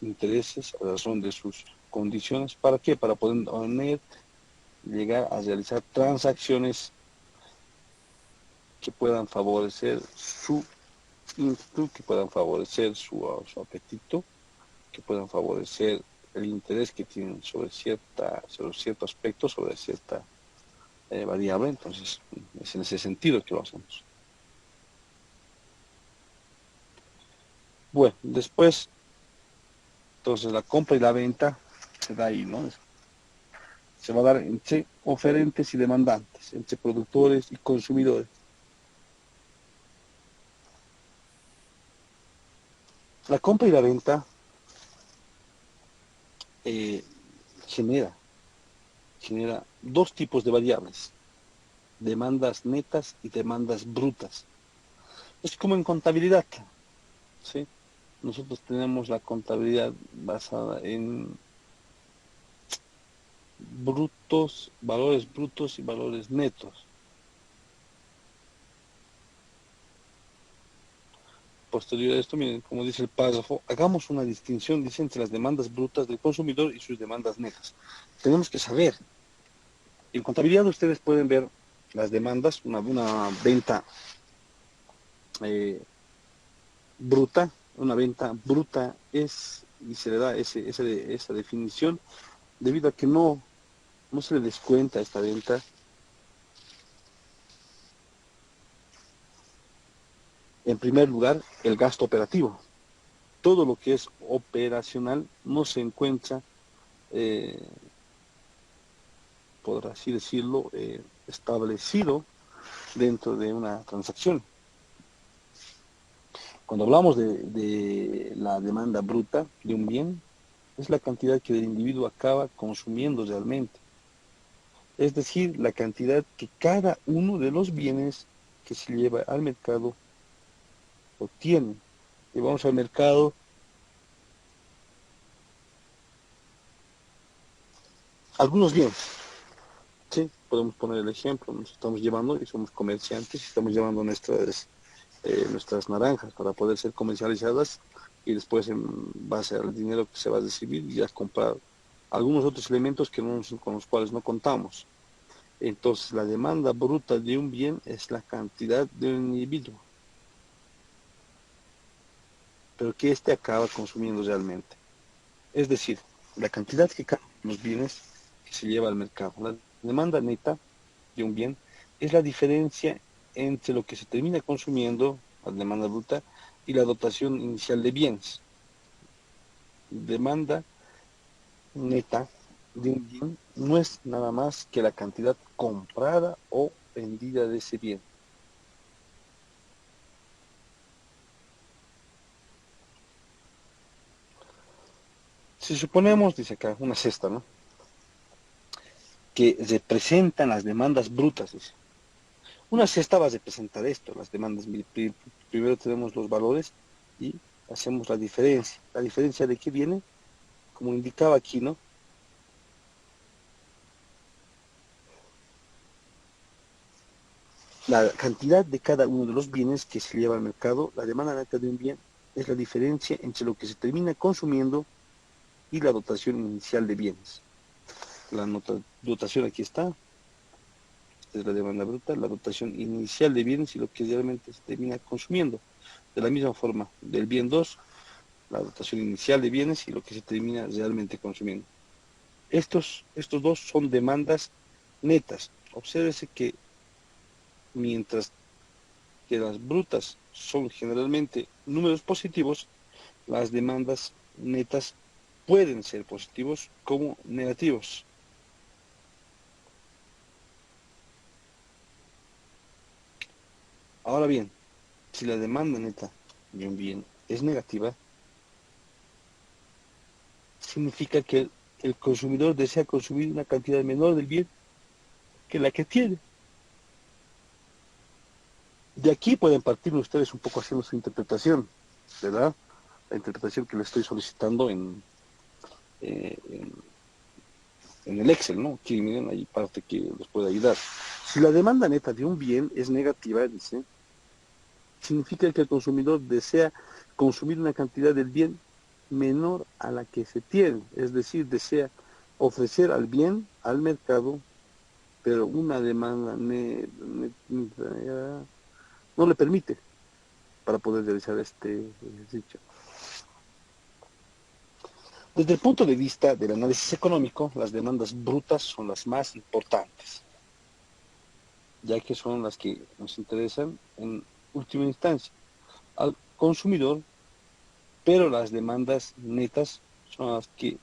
intereses a razón de sus condiciones. ¿Para qué? Para poder llegar a realizar transacciones que puedan favorecer su ímpetu, que puedan favorecer su apetito, que puedan favorecer el interés que tienen sobre cierto aspecto, sobre cierta variable. Entonces, es en ese sentido que lo hacemos. Bueno, después, entonces la compra y la venta se da ahí, ¿no? Se va a dar entre oferentes y demandantes, entre productores y consumidores. La compra y la venta eh, genera, genera dos tipos de variables: demandas netas y demandas brutas. Es como en contabilidad, ¿sí? Nosotros tenemos la contabilidad basada en valores brutos y valores netos. Posterior a esto, miren, como dice el párrafo, hagamos una distinción, dice, entre las demandas brutas del consumidor y sus demandas netas. Tenemos que saber, en contabilidad ustedes pueden ver las demandas, una venta eh, bruta. Una venta bruta es, y se le da esa definición, debido a que no se le descuenta a esta venta, en primer lugar, el gasto operativo. Todo lo que es operacional no se encuentra, eh, por así decirlo, establecido dentro de una transacción. Cuando hablamos de la demanda bruta de un bien, es la cantidad que el individuo acaba consumiendo realmente. Es decir, la cantidad que cada uno de los bienes que se lleva al mercado obtiene. Llevamos al mercado algunos bienes, ¿sí? Podemos poner el ejemplo: nos estamos llevando, y somos comerciantes, estamos llevando nuestras naranjas para poder ser comercializadas, y después, en base al dinero que se va a recibir, ya comprar algunos otros elementos con los cuales no contamos. Entonces, la demanda bruta de un bien es la cantidad de un individuo, pero que éste acaba consumiendo realmente. Es decir, la cantidad que cada uno de los bienes que se lleva al mercado. La demanda neta de un bien es la diferencia entre lo que se termina consumiendo, la demanda bruta, y la dotación inicial de bienes. Demanda neta de un bien no es nada más que la cantidad comprada o vendida de ese bien. Si suponemos, dice acá, una cesta, ¿no?, que representan las demandas brutas, dice. Una cesta va a representar esto, las demandas. Primero tenemos los valores y hacemos la diferencia. ¿La diferencia de qué viene? Como indicaba aquí, ¿no? La cantidad de cada uno de los bienes que se lleva al mercado. La demanda neta de un bien es la diferencia entre lo que se termina consumiendo y la dotación inicial de bienes. La dotación aquí está, es la demanda bruta, la dotación inicial de bienes y lo que realmente se termina consumiendo. De la misma forma, del bien 2, la dotación inicial de bienes y lo que se termina realmente consumiendo. Estos dos son demandas netas. Obsérvese que mientras que las brutas son generalmente números positivos, las demandas netas pueden ser positivos como negativos. Ahora bien, si la demanda neta de un bien es negativa, significa que el consumidor desea consumir una cantidad menor del bien que la que tiene. De aquí pueden partir ustedes un poco haciendo su interpretación, ¿verdad? La interpretación que le estoy solicitando en el Excel, ¿no? Aquí miren, hay parte que les puede ayudar. Si la demanda neta de un bien es negativa, dice, significa que el consumidor desea consumir una cantidad del bien menor a la que se tiene, es decir, desea ofrecer al bien al mercado, pero una demanda no le permite para poder realizar este ejercicio. Desde el punto de vista del análisis económico, las demandas brutas son las más importantes, ya que son las que nos interesan en última instancia al consumidor, pero las demandas netas son las que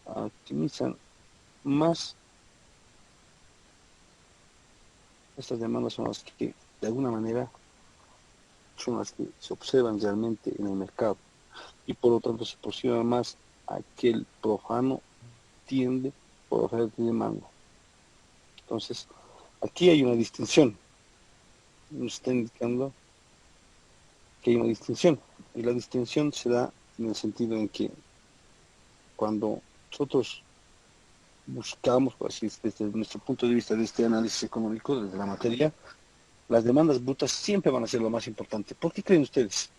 optimizan más. Estas demandas son las que de alguna manera son las que se observan realmente en el mercado y por lo tanto se posiciona más a que el profano tiende por oferta y demanda. Entonces, aquí hay una distinción, nos está indicando que hay una distinción, y la distinción se da en el sentido en que cuando nosotros buscamos, por así decirlo, desde nuestro punto de vista de este análisis económico, desde la materia, las demandas brutas siempre van a ser lo más importante. ¿Por qué creen ustedes?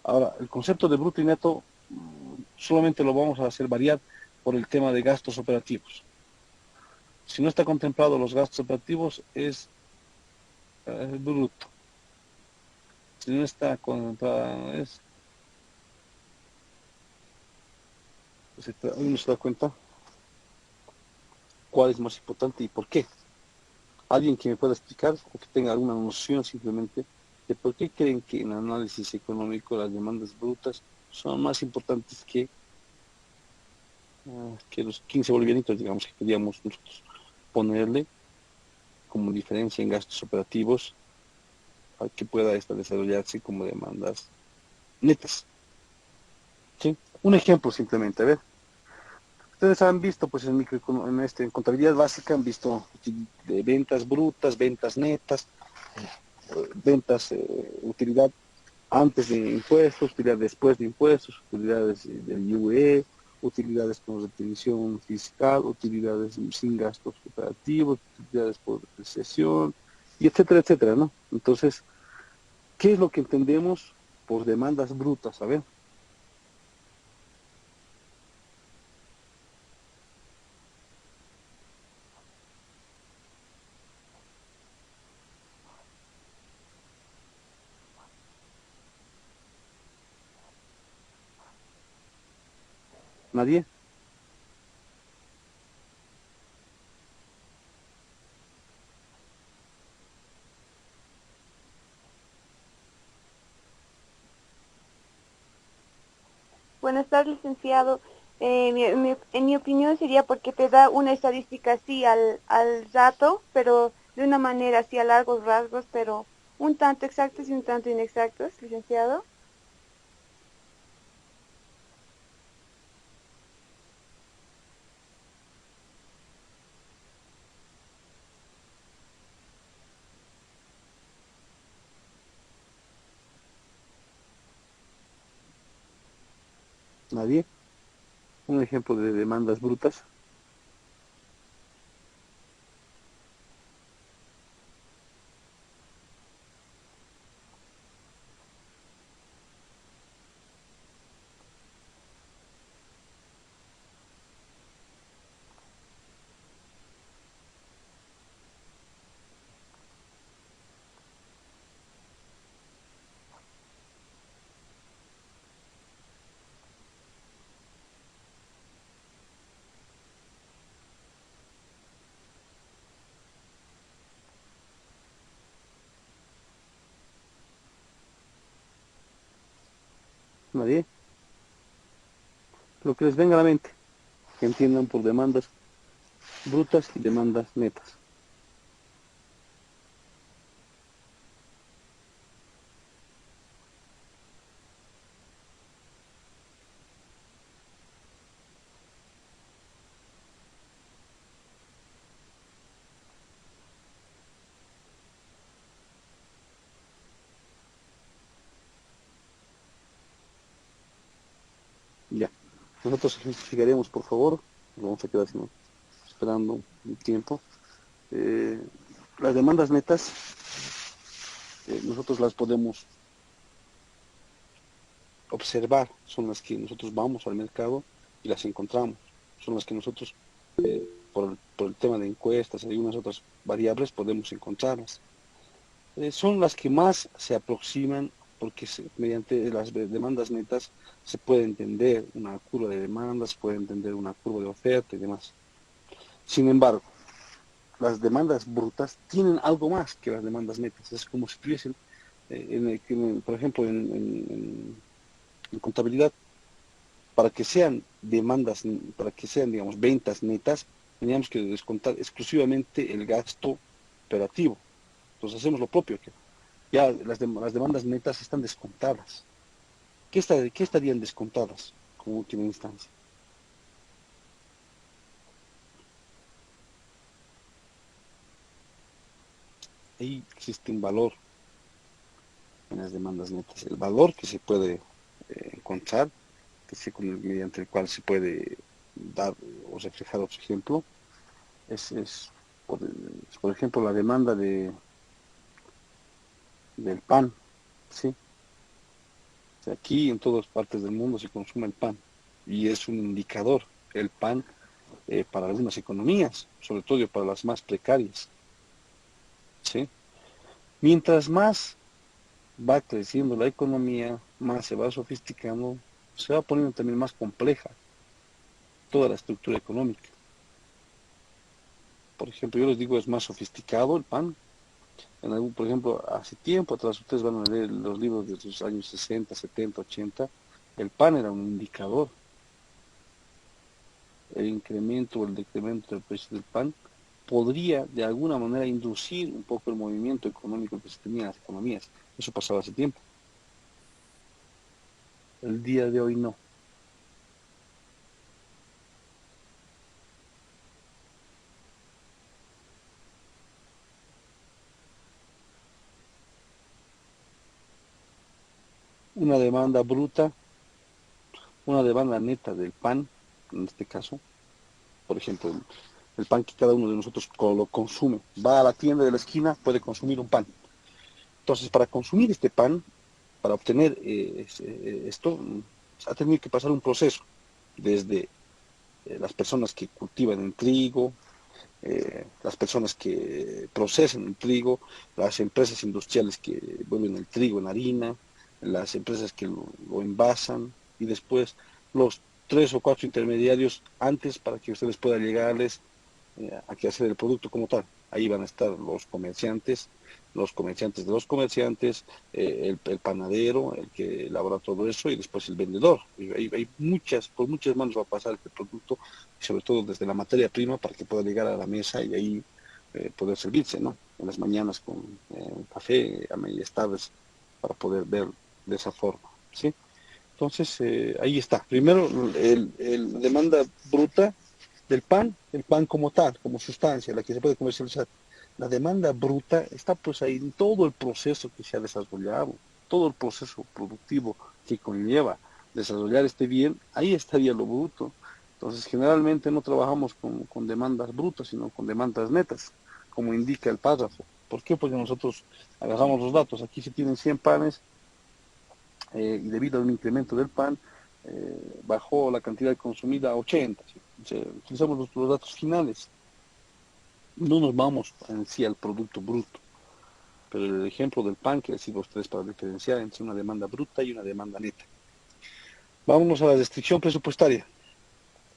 Ahora, el concepto de bruto y neto solamente lo vamos a hacer variar por el tema de gastos operativos. Si no está contemplado los gastos operativos, es bruto. Si no está contemplado, es... Uno se da cuenta cuál es más importante y por qué. Alguien que me pueda explicar o que tenga alguna noción simplemente de por qué creen que en el análisis económico las demandas brutas son más importantes que los 15 bolivianitos, digamos, que queríamos nosotros ponerle como diferencia en gastos operativos para que pueda desarrollarse como demandas netas. ¿Sí? Un ejemplo simplemente, a ver. Ustedes han visto, pues en contabilidad básica, han visto de ventas brutas, ventas netas, ventas, utilidad antes de impuestos, utilidad después de impuestos, utilidades del IUE, utilidades con retención fiscal, utilidades sin gastos operativos, utilidades por depreciación, y etcétera, etcétera, ¿no? Entonces, ¿qué es lo que entendemos por demandas brutas? A ver, ¿nadie? Buenas tardes, licenciado. En mi opinión sería porque te da una estadística así al rato, pero de una manera así a largos rasgos, pero un tanto exactos y un tanto inexactos, licenciado. ¿Nadie? Un ejemplo de demandas brutas. ¿Nadie? Lo que les venga a la mente, que entiendan por demandas brutas y demandas netas. Ya. Nosotros justificaremos, por favor, vamos a quedar esperando un tiempo. Eh, las demandas netas, nosotros las podemos observar, son las que nosotros vamos al mercado y las encontramos, son las que nosotros, por el tema de encuestas y algunas otras variables, podemos encontrarlas. Son las que más se aproximan porque mediante las demandas netas se puede entender una curva de demandas, se puede entender una curva de oferta y demás. Sin embargo, las demandas brutas tienen algo más que las demandas netas. Es como si tuviesen, por ejemplo, en contabilidad, para que sean demandas, para que sean, digamos, ventas netas, teníamos que descontar exclusivamente el gasto operativo. Entonces hacemos lo propio, que ya las demandas netas están descontadas. ¿Qué estarían descontadas como última instancia? Ahí existe un valor en las demandas netas. El valor que se puede encontrar, mediante el cual se puede dar o reflejar otro ejemplo, es por ejemplo, la demanda del pan, ¿sí? O sea, aquí en todas partes del mundo se consume el pan y es un indicador, el pan, para algunas economías, sobre todo para las más precarias, ¿sí? Mientras más va creciendo la economía, más se va sofisticando, se va poniendo también más compleja toda la estructura económica. Por ejemplo, yo les digo, es más sofisticado el pan. Por ejemplo, hace tiempo atrás, ustedes van a leer los libros de los años 60, 70, 80, el pan era un indicador. El incremento o el decremento del precio del pan podría de alguna manera inducir un poco el movimiento económico que se tenía en las economías. Eso pasaba hace tiempo. El día de hoy no. Una demanda bruta, una demanda neta del pan, en este caso, por ejemplo, el pan que cada uno de nosotros lo consume. Va a la tienda de la esquina, puede consumir un pan. Entonces, para consumir este pan, para obtener esto, ha tenido que pasar un proceso, desde las personas que cultivan el trigo, las personas que procesan el trigo, las empresas industriales que vuelven el trigo en harina, las empresas que lo envasan y después los 3 o 4 intermediarios antes para que ustedes puedan llegarles a que hacer el producto como tal. Ahí van a estar los comerciantes de los comerciantes, el panadero, el que elabora todo eso, y después el vendedor. Hay por muchas manos va a pasar este producto, y sobre todo desde la materia prima para que pueda llegar a la mesa y ahí poder servirse, ¿no? En las mañanas con café, a medias tardes, para poder ver de esa forma, ¿sí? Entonces, ahí está. Primero, la demanda bruta del pan, el pan como tal, como sustancia, la que se puede comercializar. La demanda bruta está pues ahí en todo el proceso que se ha desarrollado, todo el proceso productivo que conlleva desarrollar este bien, ahí estaría lo bruto. Entonces, generalmente no trabajamos con demandas brutas, sino con demandas netas, como indica el párrafo. ¿Por qué? Porque nosotros agarramos los datos. Aquí se tienen 100 panes, y debido a un incremento del pan, bajó la cantidad consumida a 80. ¿Sí? O sea, utilizamos los datos finales, no nos vamos en sí al producto bruto. Pero el ejemplo del pan que les sirve a ustedes para diferenciar entre una demanda bruta y una demanda neta. Vámonos a la restricción presupuestaria.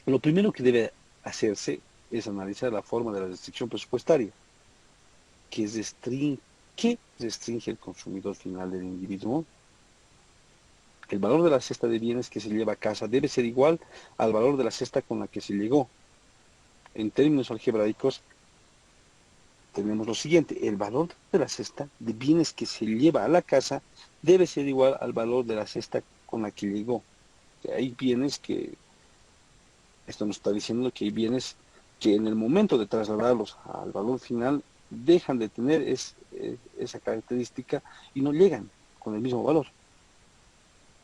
Lo primero que debe hacerse es analizar la forma de la restricción presupuestaria, que restringe el consumidor final del individuo. El valor de la cesta de bienes que se lleva a casa debe ser igual al valor de la cesta con la que se llegó. En términos algebraicos, tenemos lo siguiente: el valor de la cesta de bienes que se lleva a la casa debe ser igual al valor de la cesta con la que llegó. Hay bienes que, esto nos está diciendo que hay bienes que en el momento de trasladarlos al valor final dejan de tener esa característica y no llegan con el mismo valor.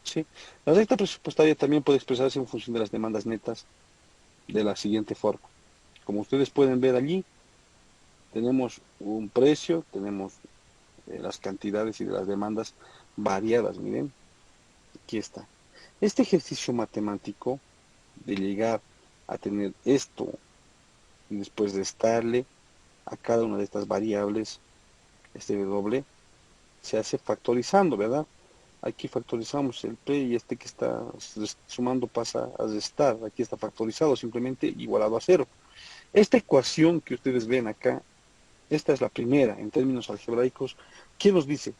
¿Sí? La recta presupuestaria también puede expresarse en función de las demandas netas de la siguiente forma. Como ustedes pueden ver allí, tenemos un precio, tenemos las cantidades y de las demandas variadas. Miren, aquí está. Este ejercicio matemático de llegar a tener esto y después de restarle a cada una de estas variables, este W, se hace factorizando, ¿verdad? Aquí factorizamos el P y este que está sumando pasa a restar. Aquí está factorizado, simplemente igualado a cero. Esta ecuación que ustedes ven acá, esta es la primera en términos algebraicos. ¿Qué nos dice?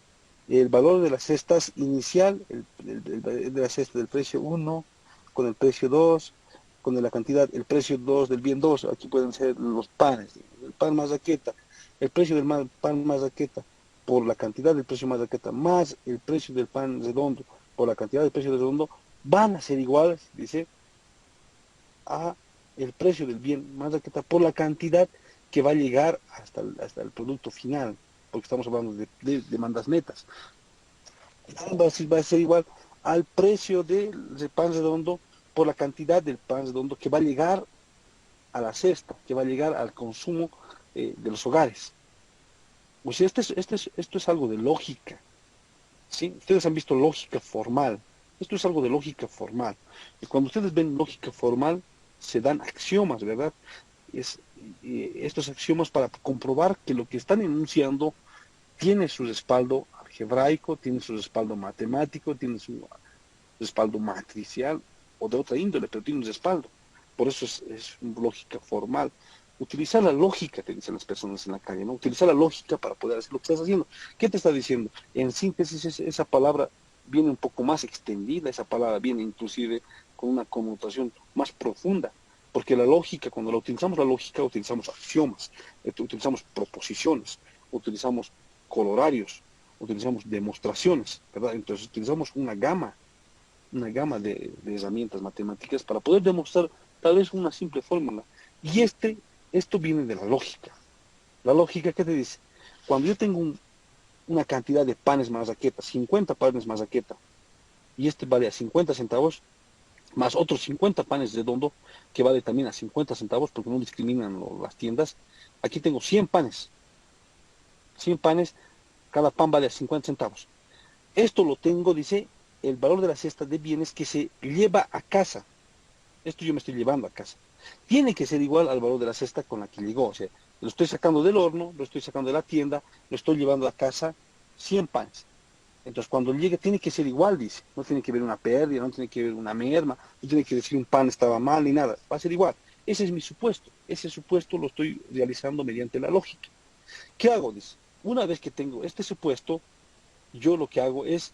El valor de las cestas inicial, de la cesta del precio 1 con el precio 2, con la cantidad, el precio 2 del bien 2, aquí pueden ser los panes, el pan más raqueta, el precio del pan más raqueta por la cantidad del precio más raqueta más el precio del pan redondo por la cantidad del precio del redondo, van a ser iguales, dice, a el precio del bien más raqueta por la cantidad que va a llegar hasta el producto final, porque estamos hablando de demandas netas. Va a ser igual al precio del pan redondo por la cantidad del pan redondo que va a llegar a la cesta, que va a llegar al consumo de los hogares. O sea, esto es algo de lógica, ¿sí? Ustedes han visto lógica formal. Esto es algo de lógica formal. Y cuando ustedes ven lógica formal, se dan axiomas, ¿verdad? Es, estos axiomas para comprobar que lo que están enunciando tiene su respaldo algebraico, tiene su respaldo matemático, tiene su respaldo matricial o de otra índole, pero tiene un respaldo. Por eso es lógica formal. Utilizar la lógica, te dicen las personas en la calle, ¿no? Utilizar la lógica para poder hacer lo que estás haciendo. ¿Qué te está diciendo? En síntesis, esa palabra viene un poco más extendida, esa palabra viene inclusive con una connotación más profunda, porque la lógica, cuando la lógica, utilizamos axiomas, utilizamos proposiciones, utilizamos colorarios, utilizamos demostraciones, ¿verdad? Entonces utilizamos una gama de herramientas matemáticas para poder demostrar tal vez una simple fórmula. Y esto viene de la lógica. La lógica, ¿qué te dice? Cuando yo tengo una cantidad de panes más raqueta, 50 panes más raqueta, y este vale a 50 centavos, más otros 50 panes redondo, que vale también a 50 centavos, porque no discriminan las tiendas, aquí tengo 100 panes. 100 panes, cada pan vale a 50 centavos. Esto lo tengo, dice, el valor de la cesta de bienes que se lleva a casa. Esto yo me estoy llevando a casa. Tiene que ser igual al valor de la cesta con la que llegó. O sea, lo estoy sacando del horno, lo estoy sacando de la tienda, lo estoy llevando a casa 100 panes. Entonces, cuando llegue, tiene que ser igual, dice. No tiene que haber una pérdida, no tiene que haber una merma, no tiene que decir un pan estaba mal ni nada. Va a ser igual. Ese es mi supuesto. Ese supuesto lo estoy realizando mediante la lógica. ¿Qué hago? Dice. Una vez que tengo este supuesto, yo lo que hago es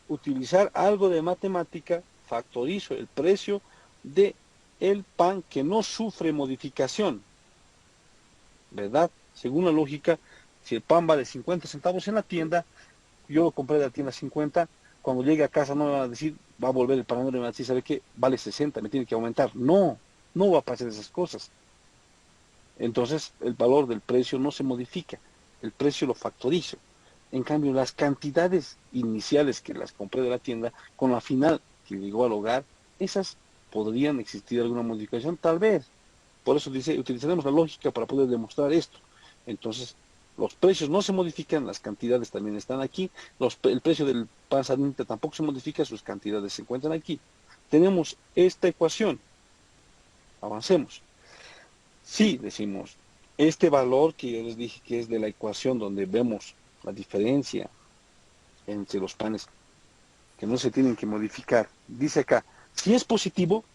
utilizar algo de matemática, factorizo el precio de el pan que no sufre modificación, ¿verdad? Según la lógica, si el pan vale 50 centavos en la tienda, yo lo compré de la tienda 50, cuando llegue a casa no me van a decir, va a volver el panadero y me va a decir, ¿sabe qué? Vale 60, me tiene que aumentar. No, no va a pasar esas cosas. Entonces, el valor del precio no se modifica, el precio lo factorizo. En cambio, las cantidades iniciales que las compré de la tienda, con la final que llegó al hogar, esas podrían existir alguna modificación, tal vez. Por eso dice, utilizaremos la lógica para poder demostrar esto. Entonces, los precios no se modifican, las cantidades también están aquí, el precio del pan saliente tampoco se modifica, sus cantidades se encuentran aquí. Tenemos esta ecuación, avancemos. Sí, decimos, este valor que yo les dije que es de la ecuación donde vemos la diferencia entre los panes que no se tienen que modificar, dice acá, si es positivo,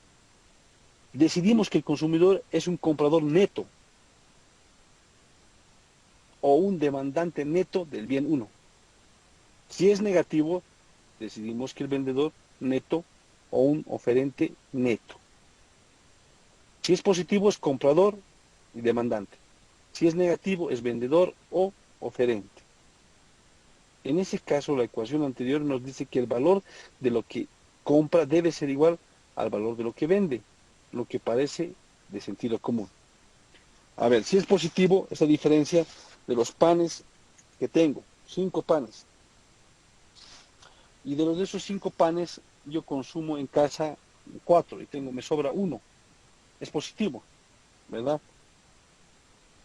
decidimos que el consumidor es un comprador neto o un demandante neto del bien 1. Si es negativo, decidimos que el vendedor neto o un oferente neto. Si es positivo, es comprador y demandante. Si es negativo, es vendedor o oferente. En ese caso, la ecuación anterior nos dice que el valor de lo que compra debe ser igual al valor de lo que vende, lo que parece de sentido común. A ver, si es positivo, esa diferencia de los panes que tengo, 5 panes, y de esos 5 panes yo consumo en casa 4 y me sobra uno, es positivo, ¿verdad?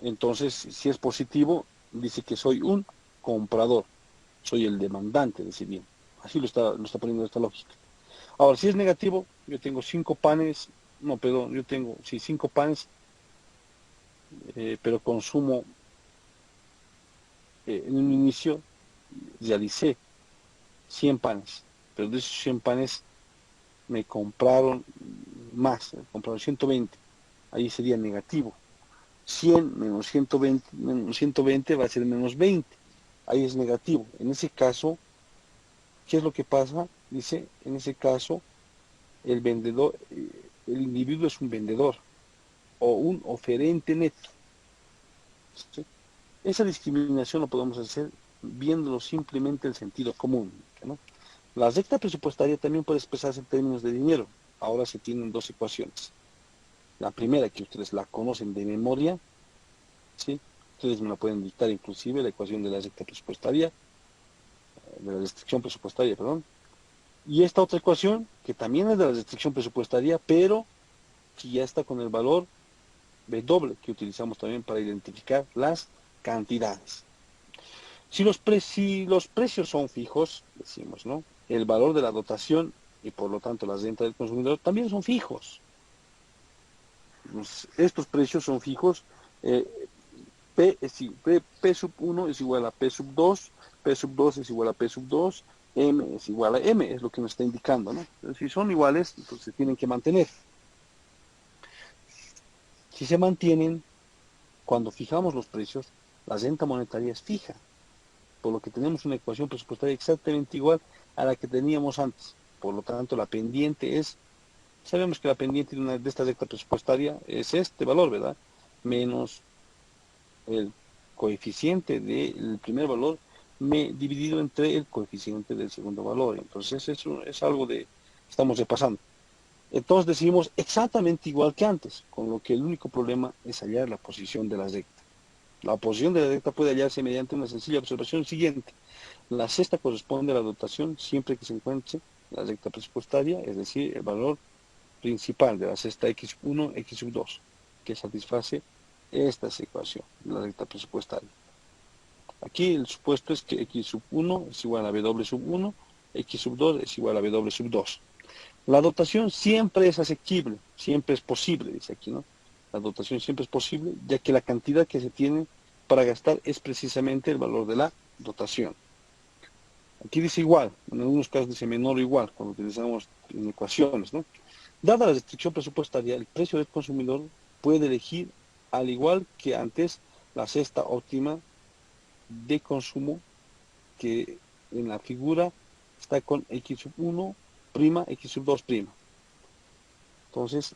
Entonces, si es positivo, dice que soy un comprador, soy el demandante de ese bien. Así lo está poniendo esta lógica. Ahora, si es negativo, yo tengo 5 panes, no, perdón, yo tengo, sí, 5 panes, pero consumo, en un inicio realicé 100 panes, pero de esos 100 panes me compraron más, me compraron 120, ahí sería negativo. 100 menos 120, menos 120 va a ser menos 20, ahí es negativo. En ese caso, ¿qué es lo que pasa? Dice, en ese caso, el vendedor, el individuo es un vendedor o un oferente neto. ¿Sí? Esa discriminación lo podemos hacer viéndolo simplemente el sentido común, ¿no? La recta presupuestaria también puede expresarse en términos de dinero. Ahora se tienen dos ecuaciones. La primera, que ustedes la conocen de memoria, ¿sí? Ustedes me la pueden dictar inclusive, la ecuación de la recta presupuestaria, de la restricción presupuestaria, perdón. Y esta otra ecuación, que también es de la restricción presupuestaria, pero que ya está con el valor W, que utilizamos también para identificar las cantidades. Si los precios son fijos, decimos, ¿no? El valor de la dotación y por lo tanto la renta del consumidor también son fijos. Estos precios son fijos. P sub 1 es igual a P sub 2, P sub 2 es igual a P sub 2, M es igual a M, es lo que nos está indicando, ¿no? Entonces, si son iguales, entonces se tienen que mantener. Si se mantienen, cuando fijamos los precios, la renta monetaria es fija, por lo que tenemos una ecuación presupuestaria exactamente igual a la que teníamos antes. Por lo tanto, la pendiente es, sabemos que la pendiente de esta recta presupuestaria es este valor, ¿verdad? Menos el coeficiente del primer valor dividido entre el coeficiente del segundo valor. Entonces, eso es algo de, estamos repasando. Entonces decimos exactamente igual que antes, con lo que el único problema es hallar la posición de la recta. La posición de la recta puede hallarse mediante una sencilla observación siguiente. La cesta corresponde a la dotación siempre que se encuentre la recta presupuestaria, es decir, el valor principal de la cesta X1, X2, que satisface esta ecuación, la recta presupuestaria. Aquí el supuesto es que X sub 1 es igual a W sub 1, X sub 2 es igual a W sub 2. La dotación siempre es asequible, siempre es posible, dice aquí, ¿no? La dotación siempre es posible, ya que la cantidad que se tiene para gastar es precisamente el valor de la dotación. Aquí dice igual, en algunos casos dice menor o igual, cuando utilizamos en ecuaciones, ¿no? Dada la restricción presupuestaria, el precio del consumidor puede elegir, al igual que antes, la cesta óptima de consumo, que en la figura está con X sub 1 prima, X sub 2 prima. Entonces,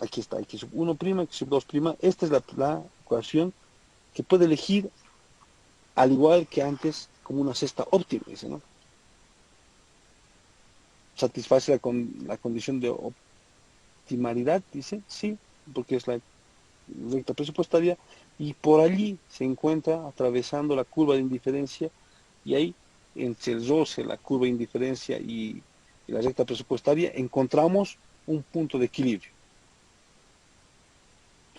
aquí está, X sub 1 prima, X sub 2 prima. Esta es la ecuación que puede elegir, al igual que antes, como una cesta óptima, dice, ¿no? Satisface la condición de optimalidad, dice, sí, porque es la recta presupuestaria, y por allí se encuentra atravesando la curva de indiferencia, y ahí, entre el roce, la curva de indiferencia y la recta presupuestaria, encontramos un punto de equilibrio.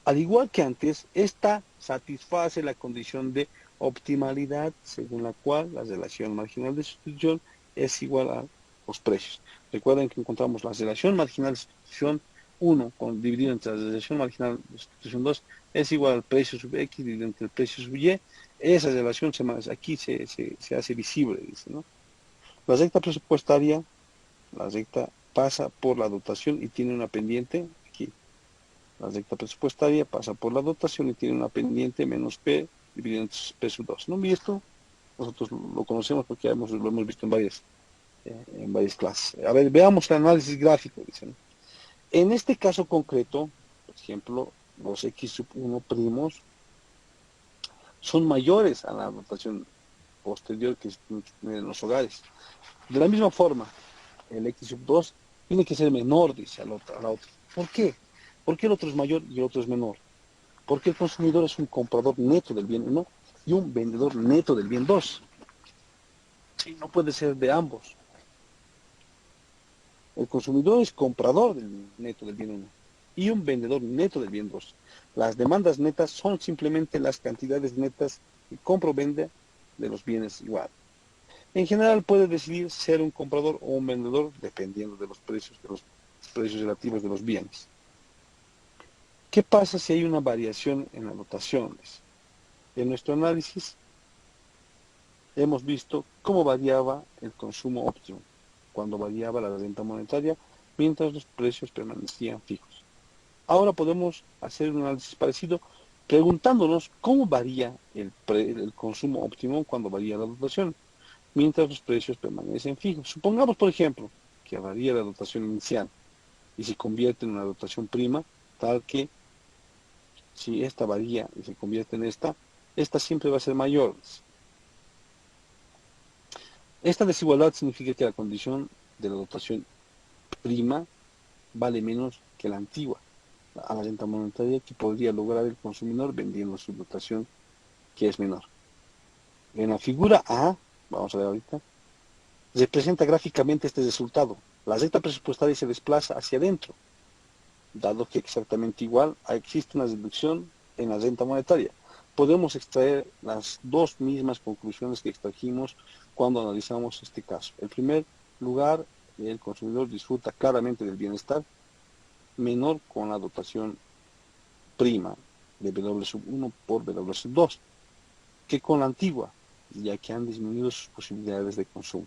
Al igual que antes, esta satisface la condición de optimalidad, según la cual la relación marginal de sustitución es igual a los precios. Recuerden que encontramos la relación marginal de sustitución 1 dividido entre la relación marginal de sustitución 2 es igual al precio sub X dividido entre el precio sub Y. Esa relación aquí se hace visible, dice, ¿no? La recta presupuestaria, la recta pasa por la dotación y tiene una pendiente aquí. La recta presupuestaria pasa por la dotación y tiene una pendiente menos P dividido entre P sub 2. ¿No? Y esto nosotros lo conocemos porque lo hemos visto en varias clases. A ver, veamos el análisis gráfico. Dicen. En este caso concreto, por ejemplo, los X sub 1 primos son mayores a la dotación posterior que en los hogares. De la misma forma, el X sub 2 tiene que ser menor, dice a la otra. ¿Por qué? Porque el otro es mayor y el otro es menor. Porque el consumidor es un comprador neto del bien 1 y un vendedor neto del bien 2. Y no puede ser de ambos. El consumidor es comprador del neto del bien 1 y un vendedor neto del bien 2. Las demandas netas son simplemente las cantidades netas que compra o vende de los bienes igual. En general puede decidir ser un comprador o un vendedor dependiendo de los precios relativos de los bienes. ¿Qué pasa si hay una variación en las dotaciones? En nuestro análisis hemos visto cómo variaba el consumo óptimo cuando variaba la renta monetaria mientras los precios permanecían fijos. Ahora podemos hacer un análisis parecido preguntándonos cómo varía el consumo óptimo cuando varía la dotación mientras los precios permanecen fijos. Supongamos, por ejemplo, que varía la dotación inicial y se convierte en una dotación prima, tal que si esta varía y se convierte en esta siempre va a ser mayor. Esta desigualdad significa que la condición de la dotación prima vale menos que la antigua, a la renta monetaria que podría lograr el consumidor vendiendo su dotación que es menor. En la figura A, vamos a ver ahorita, representa gráficamente este resultado. La renta presupuestaria se desplaza hacia adentro, dado que exactamente igual existe una reducción en la renta monetaria. Podemos extraer las dos mismas conclusiones que extrajimos cuando analizamos este caso. En primer lugar, el consumidor disfruta claramente del bienestar menor con la dotación prima de W sub 1 por W sub 2 que con la antigua, ya que han disminuido sus posibilidades de consumo.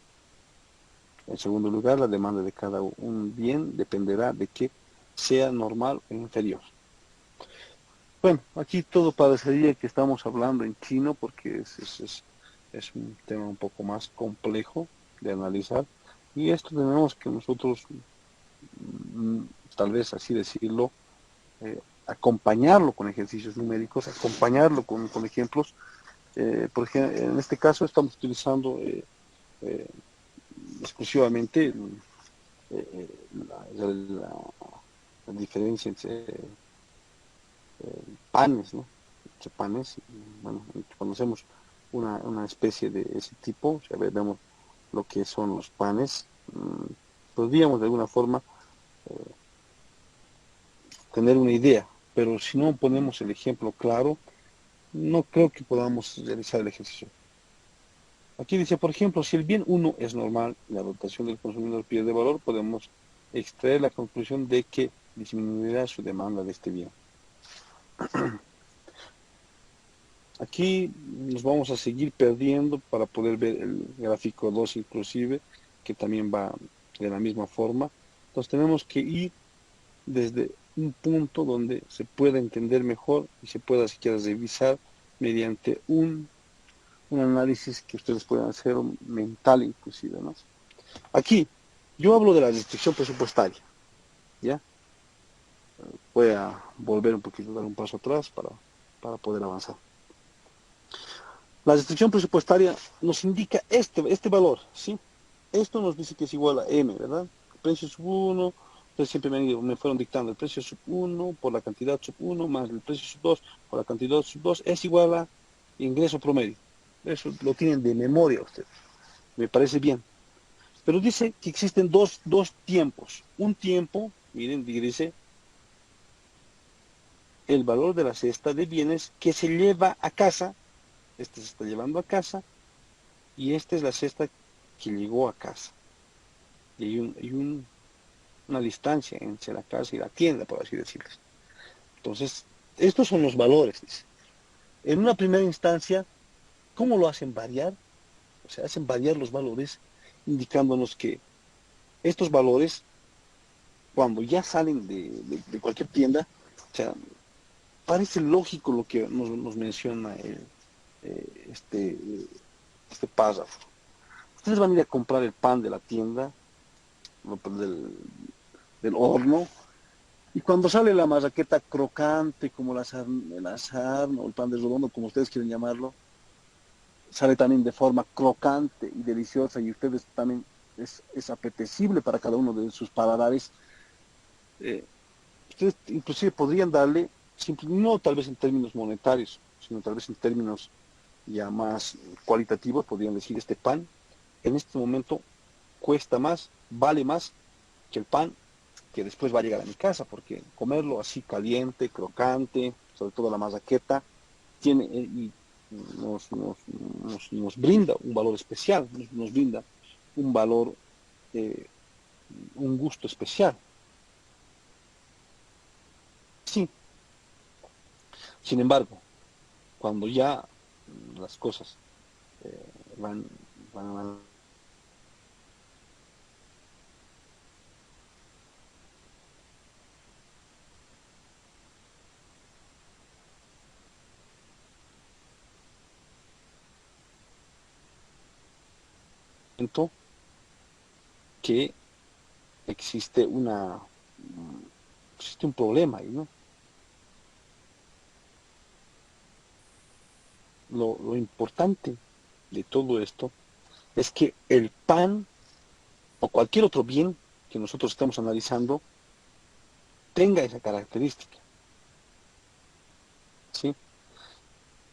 En segundo lugar, la demanda de cada un bien dependerá de que sea normal o inferior. Bueno, aquí todo parecería que estamos hablando en chino porque es un tema un poco más complejo de analizar y esto tenemos que nosotros, tal vez así decirlo, acompañarlo con ejercicios numéricos, acompañarlo con ejemplos. Por ejemplo, en este caso estamos utilizando eh, exclusivamente la diferencia entre panes, ¿no? Entre panes, bueno, cuando hacemos una especie de ese tipo, o sea, vemos lo que son los panes, podríamos de alguna forma eh, tener una idea, pero si no ponemos el ejemplo claro, no creo que podamos realizar el ejercicio. Aquí dice, por ejemplo, si el bien 1 es normal y la dotación del consumidor pierde valor, podemos extraer la conclusión de que disminuirá su demanda de este bien. Aquí nos vamos a seguir perdiendo para poder ver el gráfico 2 inclusive, que también va de la misma forma. Entonces tenemos que ir desde un punto donde se pueda entender mejor y se pueda siquiera revisar mediante un análisis que ustedes puedan hacer mental inclusive, ¿no? Aquí, yo hablo de la restricción presupuestaria, ¿ya? Voy a volver un poquito, dar un paso atrás para poder avanzar. La restricción presupuestaria nos indica este valor, ¿sí? Esto nos dice que es igual a M, ¿verdad? El precio sub 1, ustedes siempre me fueron dictando el precio sub 1 por la cantidad sub 1 más el precio sub 2 por la cantidad sub 2 es igual a ingreso promedio. Eso lo tienen de memoria ustedes. Me parece bien. Pero dice que existen dos tiempos. Un tiempo, miren, dice el valor de la cesta de bienes que se lleva a casa. Este se está llevando a casa y esta es la cesta que llegó a casa. Y hay una distancia entre la casa y la tienda, por así decirlo. Entonces, estos son los valores, dice. En una primera instancia, ¿cómo lo hacen variar? O sea, hacen variar los valores, indicándonos que estos valores, cuando ya salen de cualquier tienda, o sea, parece lógico lo que nos menciona este, este párrafo. Ustedes van a ir a comprar el pan de la tienda, del horno, y cuando sale la marraqueta crocante, como el azar, o el pan de redondo, como ustedes quieren llamarlo, sale también de forma crocante y deliciosa, y ustedes también es apetecible para cada uno de sus paladares. Eh, Ustedes inclusive podrían darle, no tal vez en términos monetarios, sino tal vez en términos ya más cualitativos, podrían decir, este pan en este momento cuesta más, vale más que el pan que después va a llegar a mi casa, porque comerlo así caliente, crocante, sobre todo la marraqueta, tiene, nos brinda un valor especial, nos brinda un valor, eh, un gusto especial. Sí, sin embargo, cuando ya las cosas van, van a que existe un problema ahí, ¿no? Lo importante de todo esto es que el pan o cualquier otro bien que nosotros estemos analizando tenga esa característica, ¿sí?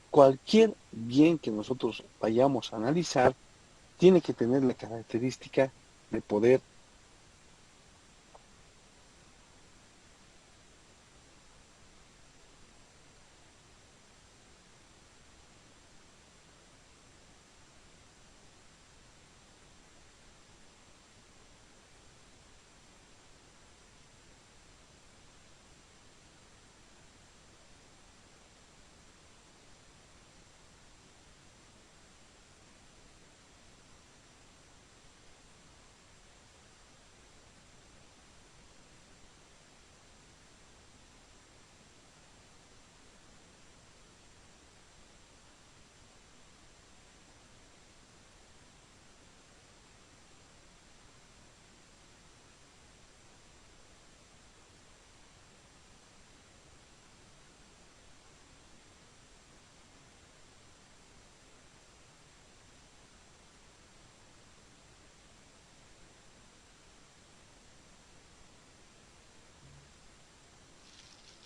Cualquier bien que nosotros vayamos a analizar tiene que tener la característica de poder.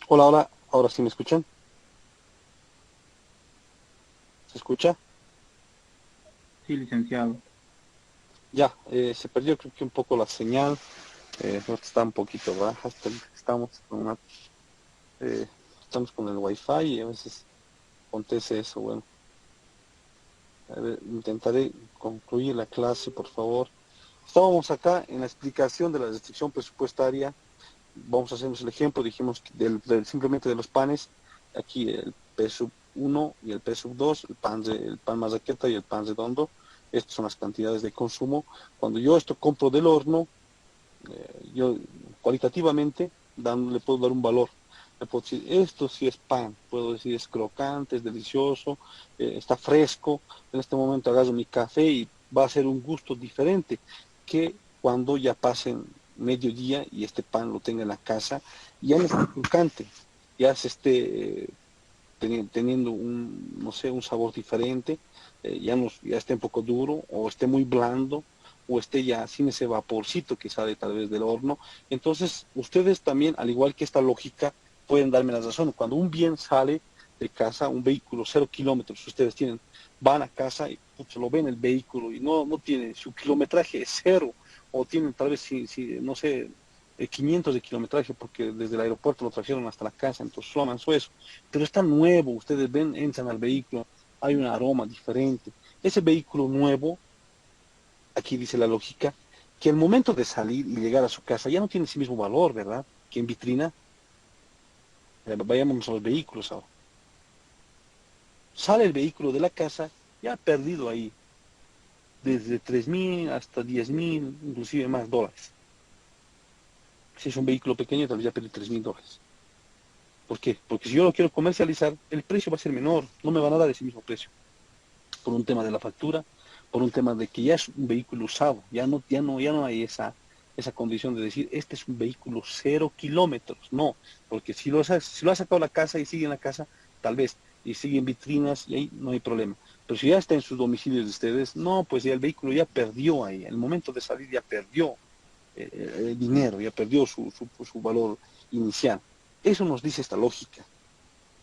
Hola, hola, ahora sí me escuchan. ¿Se escucha? Sí, licenciado. Ya, se perdió creo que un poco la señal, está un poquito baja, estamos con eh, estamos con el wifi y a veces acontece eso. Bueno, a ver, intentaré concluir la clase, por favor. Estábamos acá en la explicación de la restricción presupuestaria. Vamos a hacernos el ejemplo, dijimos que simplemente de los panes, aquí el P sub 1 y el P sub 2, el pan marraqueta y el pan redondo. Estas son las cantidades de consumo. Cuando yo esto compro del horno, yo cualitativamente le puedo dar un valor. Le puedo decir, esto sí es pan, puedo decir, es crocante, es delicioso, está fresco. En este momento agarro mi café y va a ser un gusto diferente que cuando ya pasen mediodía y este pan lo tenga en la casa, ya no es crocante, ya se esté teniendo no sé, un sabor diferente, ya esté un poco duro o esté muy blando o esté ya sin ese vaporcito que sale tal vez del horno. Entonces, ustedes también, al igual que esta lógica, pueden darme la razón. Cuando un bien sale de casa, un vehículo 0 kilómetros, ustedes van a casa y lo ven el vehículo y no tiene, su kilometraje es cero, o tienen tal vez, no sé, 500 de kilometraje porque desde el aeropuerto lo trajeron hasta la casa, entonces solo avanzó eso, pero está nuevo, ustedes ven, entran al vehículo, hay un aroma diferente. Ese vehículo nuevo, aquí dice la lógica, que al momento de salir y llegar a su casa ya no tiene ese mismo valor, ¿verdad? Que en vitrina. Vayámonos a los vehículos ahora. Sale el vehículo de la casa, ya ha perdido ahí desde 3.000 hasta 10.000, inclusive más dólares. Si es un vehículo pequeño, tal vez ya perdió $3.000. ¿Por qué? Porque si yo lo quiero comercializar, el precio va a ser menor, no me van a dar ese mismo precio. Por un tema de la factura, por un tema de que ya es un vehículo usado, ya no hay esa condición de decir, este es un vehículo 0 kilómetros. No, porque si lo ha sacado a la casa y sigue en la casa, tal vez, y sigue en vitrinas, y ahí no hay problema. Pero si ya está en sus domicilios de ustedes, no, pues ya el vehículo ya perdió ahí, el momento de salir ya perdió el dinero, ya perdió su valor inicial. Eso nos dice esta lógica.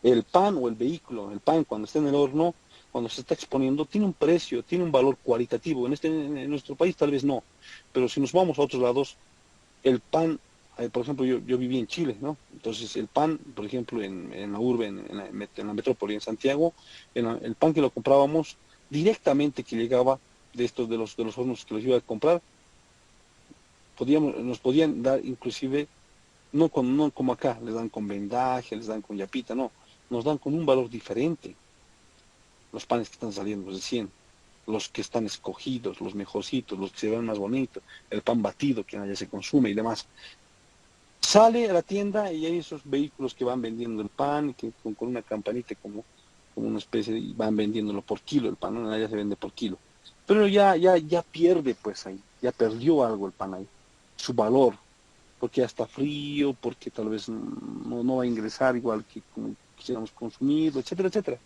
El pan o el vehículo, el pan cuando está en el horno, cuando se está exponiendo, tiene un precio, tiene un valor cualitativo. En nuestro país tal vez no, pero si nos vamos a otros lados, el pan por ejemplo, yo viví en Chile, ¿no? Entonces el pan, por ejemplo, en la urbe, en la metrópoli, en Santiago, el pan que lo comprábamos directamente que llegaba de estos, de los hornos que los iba a comprar, nos podían dar inclusive, no como acá, les dan con vendaje, les dan con yapita, no, nos dan con un valor diferente los panes que están saliendo recién, los que están escogidos, los mejorcitos, los que se ven más bonitos, el pan batido que allá se consume y demás. Sale a la tienda y hay esos vehículos que van vendiendo el pan, que con una campanita como una especie de, van vendiéndolo por kilo el pan, ¿no? Allá se vende por kilo. Pero ya pierde pues ahí, ya perdió algo el pan ahí, su valor, porque ya está frío, porque tal vez no va a ingresar igual que como quisiéramos consumirlo, etcétera, etcétera.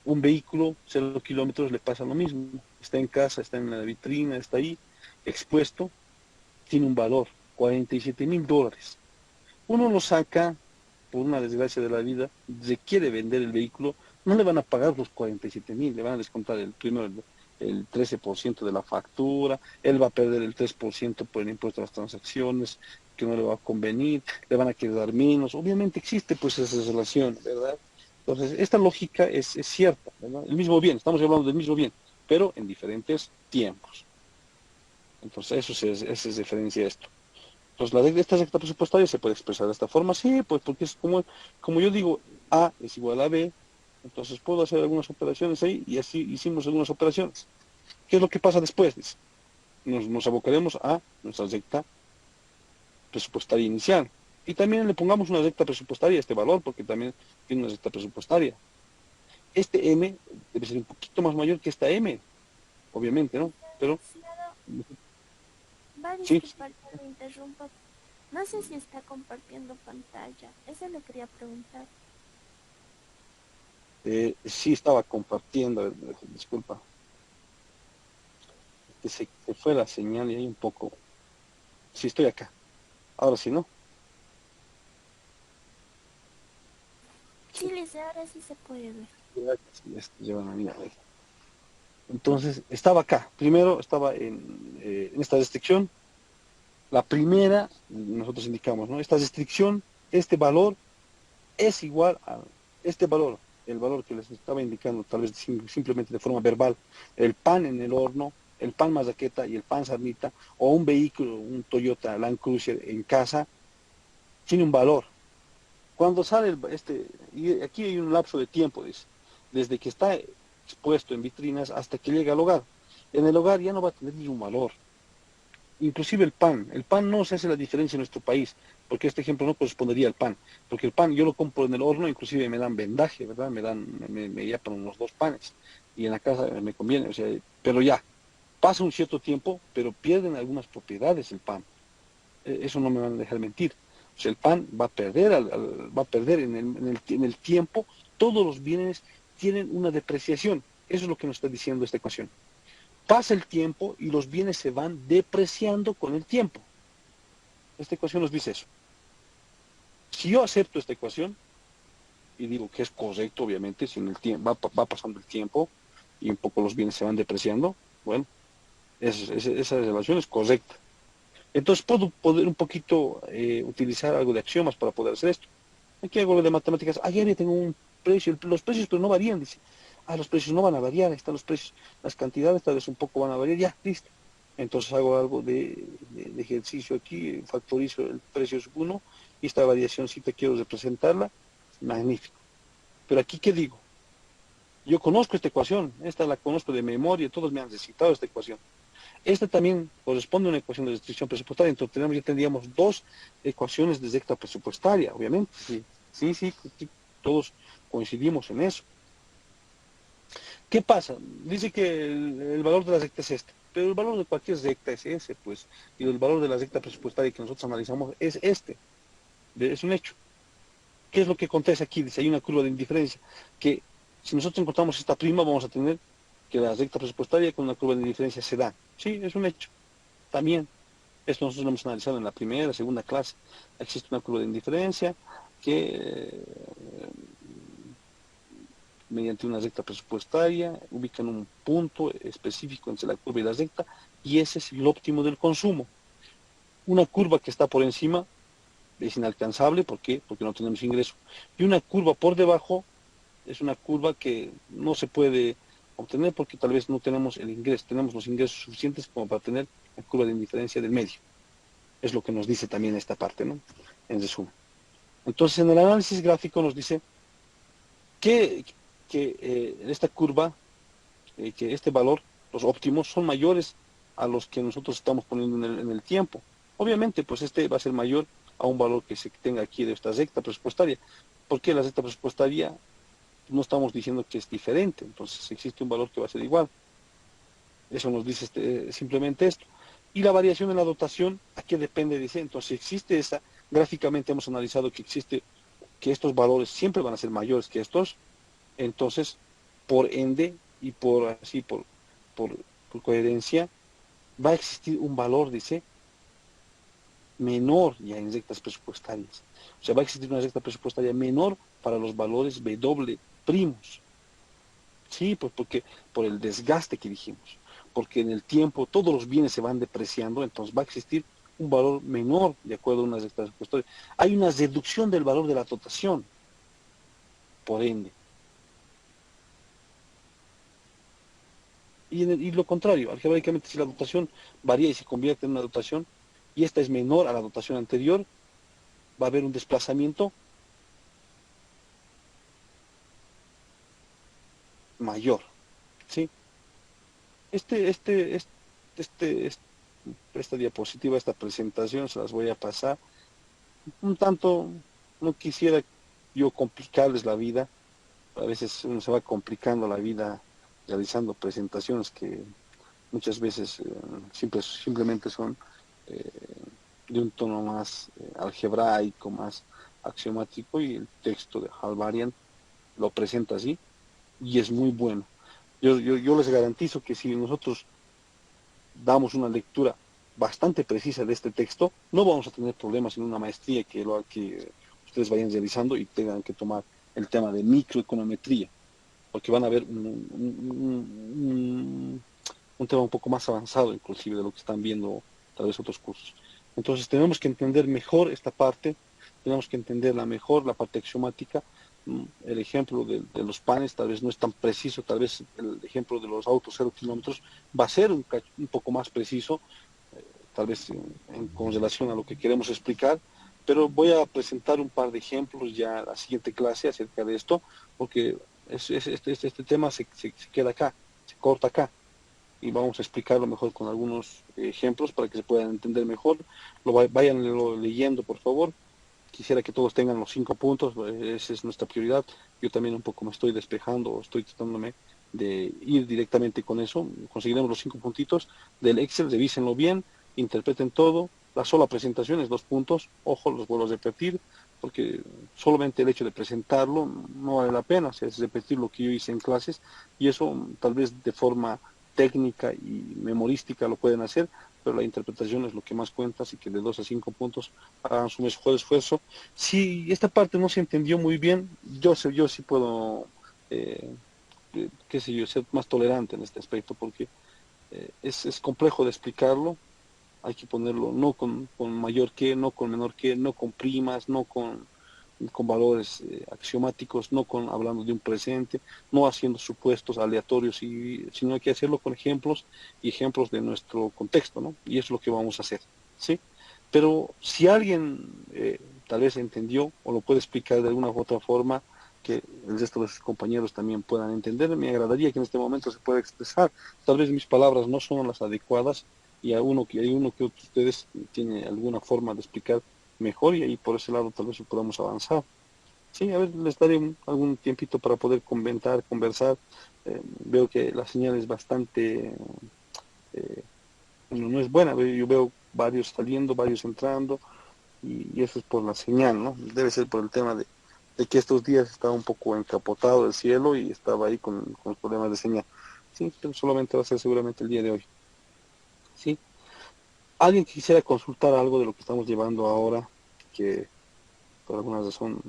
Un vehículo, 0 kilómetros, le pasa lo mismo. Está en casa, está en la vitrina, está ahí, expuesto, tiene un valor, $47,000. Uno lo saca, por una desgracia de la vida, se quiere vender el vehículo, no le van a pagar los 47,000, le van a descontar primero el 13% de la factura, él va a perder el 3% por el impuesto a las transacciones, que no le va a convenir, le van a querer dar menos. Obviamente existe pues esa relación, ¿verdad? Entonces, esta lógica es cierta, ¿verdad? El mismo bien, estamos hablando del mismo bien, pero en diferentes tiempos. Entonces, eso es diferencia esto. Entonces, esta recta presupuestaria se puede expresar de esta forma, sí, pues porque es como yo digo, A es igual a B, entonces puedo hacer algunas operaciones ahí, y así hicimos algunas operaciones. ¿Qué es lo que pasa después? Dice? Nos abocaremos a nuestra recta presupuestaria inicial. Y también le pongamos una recta presupuestaria a este valor, porque también tiene una recta presupuestaria. Este M debe ser un poquito más mayor que esta M, obviamente, ¿no? Pero, Licenciado, va a sí, disculpar que lo interrumpa. No sé si está compartiendo pantalla. Eso le quería preguntar. sí estaba compartiendo, disculpa, que se fue la señal y hay un poco. Sí, estoy acá. Ahora sí, ¿no? Sí, Lice, ahora sí se puede ver. Llevan a mirar ahí. Entonces, estaba acá. Primero estaba en esta restricción. La primera, nosotros indicamos, ¿no? Esta restricción, este valor es igual a este valor, el valor que les estaba indicando, tal vez simplemente de forma verbal, el pan en el horno, el pan mazaqueta y el pan sarnita, o un vehículo, un Toyota Land Cruiser en casa, tiene un valor. Cuando sale y aquí hay un lapso de tiempo, dice, desde que está expuesto en vitrinas hasta que llega al hogar. En el hogar ya no va a tener ningún valor. Inclusive el pan no se hace la diferencia en nuestro país, porque este ejemplo no correspondería al pan, porque el pan yo lo compro en el horno, inclusive me dan vendaje, ¿verdad? Me yapan unos 2 panes, y en la casa me conviene, o sea, pero ya, pasa un cierto tiempo, pero pierden algunas propiedades el pan. Eso no me van a dejar mentir. O sea, el pan va a perder, va a perder en el tiempo, todos los bienes tienen una depreciación. Eso es lo que nos está diciendo esta ecuación. Pasa el tiempo y los bienes se van depreciando con el tiempo. Esta ecuación nos dice eso. Si yo acepto esta ecuación y digo que es correcto, obviamente, si en el tiempo va pasando el tiempo y un poco los bienes se van depreciando, bueno, esa relación es correcta. Entonces puedo poder un poquito utilizar algo de axiomas para poder hacer esto. Aquí hago lo de matemáticas. Ayer ya tengo un precio, los precios pero no varían, dice. Los precios no van a variar, ahí están los precios, las cantidades tal vez un poco van a variar, ya, listo. Entonces hago algo de ejercicio aquí, factorizo el precio es 1, y esta variacióncita quiero representarla, magnífico. Pero aquí, ¿qué digo? Yo conozco esta ecuación, esta la conozco de memoria, todos me han recitado esta ecuación. Esta también corresponde a una ecuación de restricción presupuestaria, entonces ya tendríamos 2 ecuaciones de recta presupuestaria, obviamente, sí, todos coincidimos en eso. ¿Qué pasa? Dice que el valor de la recta es este, pero el valor de cualquier recta es ese, pues, y el valor de la recta presupuestaria que nosotros analizamos es este, es un hecho. ¿Qué es lo que acontece aquí? Dice, hay una curva de indiferencia, que si nosotros encontramos esta prima, vamos a tener que la recta presupuestaria con una curva de indiferencia se da. Sí, es un hecho. También, esto nosotros lo hemos analizado en la primera, segunda clase. Existe una curva de indiferencia que mediante una recta presupuestaria ubican un punto específico entre la curva y la recta, y ese es el óptimo del consumo. Una curva que está por encima es inalcanzable, ¿por qué? Porque no tenemos ingreso. Y una curva por debajo es una curva que no se puede obtener porque tal vez no tenemos el ingreso, tenemos los ingresos suficientes como para tener la curva de indiferencia del medio. Es lo que nos dice también esta parte, ¿no? En resumen. Entonces, en el análisis gráfico nos dice que esta curva, que este valor, los óptimos, son mayores a los que nosotros estamos poniendo en el tiempo. Obviamente, pues este va a ser mayor a un valor que se tenga aquí de esta recta presupuestaria. ¿Por qué la recta presupuestaria? No estamos diciendo que es diferente, entonces existe un valor que va a ser igual. Eso nos dice simplemente esto. Y la variación en la dotación, ¿a qué depende? Dice, entonces existe esa, gráficamente hemos analizado que existe, que estos valores siempre van a ser mayores que estos, entonces, por ende, y por, por coherencia, va a existir un valor, dice, menor ya en rectas presupuestarias. O sea, va a existir una recta presupuestaria menor para los valores W primos. Sí, pues porque por el desgaste que dijimos, porque en el tiempo todos los bienes se van depreciando, entonces va a existir un valor menor de acuerdo a unas rectas presupuestarias. Hay una reducción del valor de la dotación, por ende. Y lo contrario, algebraicamente si la dotación varía y se convierte en una dotación, y esta es menor a la dotación anterior, va a haber un desplazamiento mayor. ¿Sí? Este, este, este, este, este- esta diapositiva, esta presentación, se las voy a pasar. Un tanto, no quisiera yo complicarles la vida, a veces uno se va complicando la vida realizando presentaciones que muchas veces simplemente son eh, de un tono más algebraico, más axiomático, y el texto de Halvarian lo presenta así y es muy bueno. Yo les garantizo que si nosotros damos una lectura bastante precisa de este texto, no vamos a tener problemas en una maestría que ustedes vayan realizando y tengan que tomar el tema de microeconometría, porque van a ver un tema un poco más avanzado inclusive de lo que están viendo tal vez otros cursos. Entonces tenemos que entender mejor esta parte, tenemos que entenderla mejor, la parte axiomática. El ejemplo de los panes tal vez no es tan preciso, tal vez el ejemplo de los autos 0 kilómetros va a ser un poco más preciso, tal vez con relación a lo que queremos explicar, pero voy a presentar un par de ejemplos ya a la siguiente clase acerca de esto, porque este tema se queda acá, se corta acá, y vamos a explicarlo mejor con algunos ejemplos para que se puedan entender mejor. Vayan leyendo, por favor. Quisiera que todos tengan los 5 puntos, esa es nuestra prioridad. Yo también un poco me estoy despejando, estoy tratándome de ir directamente con eso. Conseguiremos los 5 puntitos del Excel, revísenlo bien, interpreten todo. La sola presentación es 2 puntos, ojo, los vuelvo a repetir, porque solamente el hecho de presentarlo no vale la pena, o sea, es repetir lo que yo hice en clases, y eso tal vez de forma técnica y memorística lo pueden hacer, pero la interpretación es lo que más cuenta, así que de 2 a 5 puntos hagan su mejor esfuerzo. Si esta parte no se entendió muy bien, yo sí puedo, qué sé yo, ser más tolerante en este aspecto, porque es complejo de explicarlo, hay que ponerlo no con mayor que, no con menor que, no con primas, no con valores axiomáticos, no con hablando de un presente, no haciendo supuestos aleatorios, sino hay que hacerlo con ejemplos y ejemplos de nuestro contexto, ¿no? Y es lo que vamos a hacer, ¿sí? Pero si alguien tal vez entendió o lo puede explicar de alguna u otra forma que el resto de sus compañeros también puedan entender, me agradaría que en este momento se pueda expresar. Tal vez mis palabras no son las adecuadas y hay uno que ustedes tiene alguna forma de explicar mejor y ahí por ese lado tal vez podamos avanzar. Sí, a ver, les daré algún tiempito para poder comentar, conversar. Veo que la señal es bastante, eh, no es buena, yo veo varios saliendo, varios entrando y eso es por la señal, ¿no? Debe ser por el tema de que estos días estaba un poco encapotado el cielo y estaba ahí con los problemas de señal. Sí, pero solamente va a ser seguramente el día de hoy. Sí. Alguien que quisiera consultar algo de lo que estamos llevando ahora, que por alguna razón